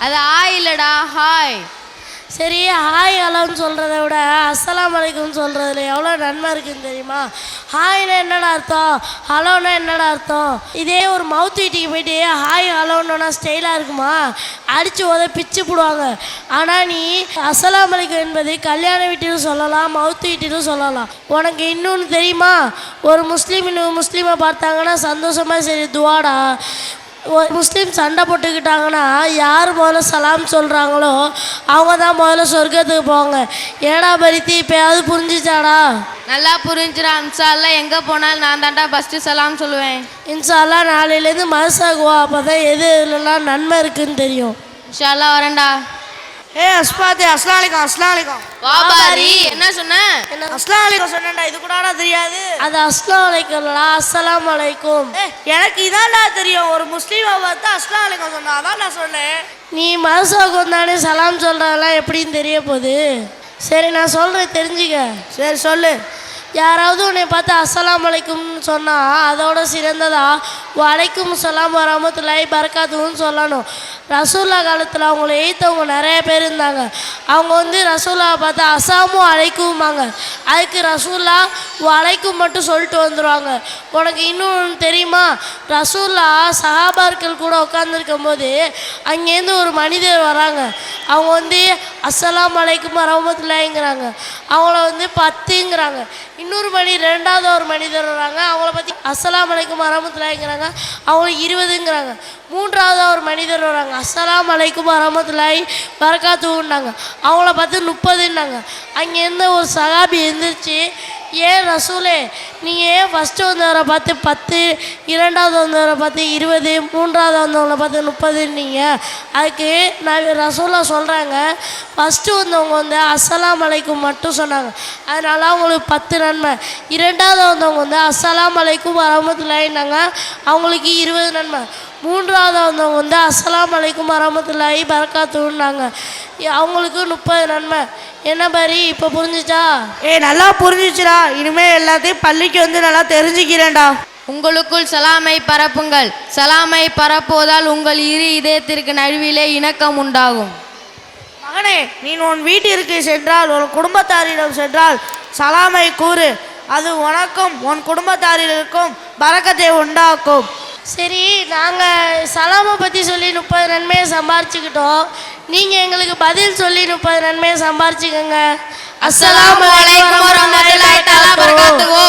அது ஆய் இல்லடா, ஹாய். சரி, ஹாய் ஹலோன்னு சொல்கிறத விட அஸ்ஸலாமு அலைக்கும் சொல்கிறதுல எவ்வளோ நன்மை இருக்குன்னு தெரியுமா? ஹாய்னா என்னடா அர்த்தம், ஹலோன்னா என்னடா அர்த்தம்? இதே ஒரு மவுத் வீட்டுக்கு போயிட்டு ஹாய் ஹலோன்னா ஸ்டைலாக இருக்குமா? அடித்து பிச்சு போடுவாங்க. ஆனால் நீ அஸ்ஸலாமு அலைக்கும் என்பது கல்யாண வீட்டிலும் சொல்லலாம், மவுத் வீட்டிலும் சொல்லலாம். உனக்கு இன்னொன்று தெரியுமா? ஒரு முஸ்லீம் இன்னொரு முஸ்லீமை பார்த்தாங்கன்னா சந்தோஷமாக சரி துவாடா. முஸ்லீம் சண்டை போட்டுக்கிட்டாங்கன்னா யார் முதல்ல சலாம் சொல்கிறாங்களோ அவங்க தான் முதல்ல சொர்க்கத்துக்கு போவாங்க. ஏடா பரித்தி இப்போயாவது புரிஞ்சிச்சாடா? நல்லா புரிஞ்சுடா. இன்ஷா அல்லாஹ் எங்கே போனாலும் நான் தாண்டா ஃபஸ்ட்டு சலாம் சொல்லுவேன். இன்ஷா அல்லாஹ் நாளையிலேருந்து மனசாகுவா, அப்போ தான் எது எதுலாம் நன்மை இருக்குன்னு தெரியும். இன்ஷா அல்லாஹ் வரேன்டா. அஸ்பாத்து அஸ்ஸலாமு அலைக்கும். அஸ்ஸலாமு அலைக்கும். வாபாரி என்ன சொன்ன? அஸ்ஸலாமு அலைக்கும் சொன்னேன்டா, இது கூடடா தெரியாது? அது அஸ்ஸலாமு அலைக்கும்லடா, அஸ்ஸலாமு அலைக்கும். எனக்கு இதான்டா தெரியும். ஒரு முஸ்லீமை பார்த்தா அஸ்ஸலாமு அலைக்கும் சொன்னா அதான் நான் சொன்னேன். நீ மனசாகும் தானே சலாம் சொல்கிறதெல்லாம் எப்படின்னு தெரிய போகுது. சரி நான் சொல்கிறேன் தெரிஞ்சுக்க. சரி சொல்லு. யாராவது உன்னை பார்த்து அஸ்ஸலாமு அலைக்கும்னு சொன்னால் அதோட சிறந்ததா வலைக்கும் சலாம் வரமத்துல்லாஹி பரக்காத்துன்னு சொல்லணும். ரசூல்லா காலத்தில் அவங்கள எய்த்தவங்க நிறைய பேர் இருந்தாங்க. அவங்க ரசூல்லாவை பார்த்து அஸ்ஸலாமு அலைக்கும்பாங்க. அதுக்கு ரசூல்லா வலைக்கும் மட்டும் சொல்லிட்டு வந்துடுவாங்க. உனக்கு இன்னொன்று தெரியுமா? ரசூல்லா சஹாபாக்கள் கூட உட்காந்துருக்கும் போது அங்கேருந்து ஒரு மனிதர் வராங்க. அவங்க அஸ்ஸலாமு அலைக்கும் வரமத்துல்லாஹிங்கிறாங்க. அவங்கள 10ங்கிறாங்க. இன்னொரு ரெண்டாவது ஒரு மனிதர் வராங்க. அவங்கள பற்றி அஸ்ஸலாமு அலைக்கும் வரமத்துல்லாஹிங்கிறாங்க. அவங்க 20ங்கிறாங்க. மூன்றாவது ஒரு மனிதர் வராங்க. அஸ்ஸலாமு அலைக்கும் வரமத்துல்லாஹி பரக்காத்துஹுன்னாங்க. அவங்கள பார்த்து 30ன்னாங்க. அங்கேருந்து ஒரு சஹாபி எழுந்திரிச்சு, ஏன் ரசூலே நீங்கள் ஏன் ஃபஸ்ட்டு வந்தவரை பார்த்து 10, இரண்டாவது வந்தவரை பார்த்து 20, மூன்றாவது வந்தவங்களை பார்த்து 30ன்னீங்க? அதுக்கு நான் ரசூலா சொல்கிறாங்க, ஃபஸ்ட்டு வந்தவங்க அஸ்ஸலாமு அலைக்கும் மட்டும் சொன்னாங்க, அதனால் அவங்களுக்கு 10 நன்மை. இரண்டாவது வந்தவங்க அஸ்ஸலாமு அலைக்கும் வரமத்துல்லாஹின்னாங்க, அவங்களுக்கு 20 நன்மை. மூன்றாவது வந்தவங்க அஸ்ஸலாமு அலைக்கும் வரமத்துல்லாஹி பரக்காத்துஹுன்னாங்க, அவங்களுக்கு 30 நன்மை. என்ன பாரி இப்போ புரிஞ்சிச்சா? நல்லா புரிஞ்சிச்சுடா. இனிமேல் எல்லாத்தையும் பள்ளிக்கு நல்லா தெரிஞ்சுக்கிறேன்டா. உங்களுக்குள் சலாமை பரப்புங்கள். சலாமை பரப்புவதால் உங்கள் இரு இதயத்திற்கு நடுவிலே இணக்கம் உண்டாகும். மகனே, நீ உன் வீட்டிற்கு சென்றால் உன் குடும்பத்தாரிடம் சென்றால் சலாமை கூறு. அது உனக்கும் உன் குடும்பத்தாரிற்கும் பரக்கத்தை உண்டாக்கும். சரி, நாங்கள் சலாமை பற்றி சொல்லி 30 நன்மையை சம்பாரிச்சுக்கிட்டோம். நீங்கள் எங்களுக்கு பதில் சொல்லி 30 நன்மையை சம்பாரிச்சுக்கோங்க. அஸ்ஸலாமு அலைக்கும் வரஹ்மத்துல்லாஹி தஆலா பரக்காத்துஹு.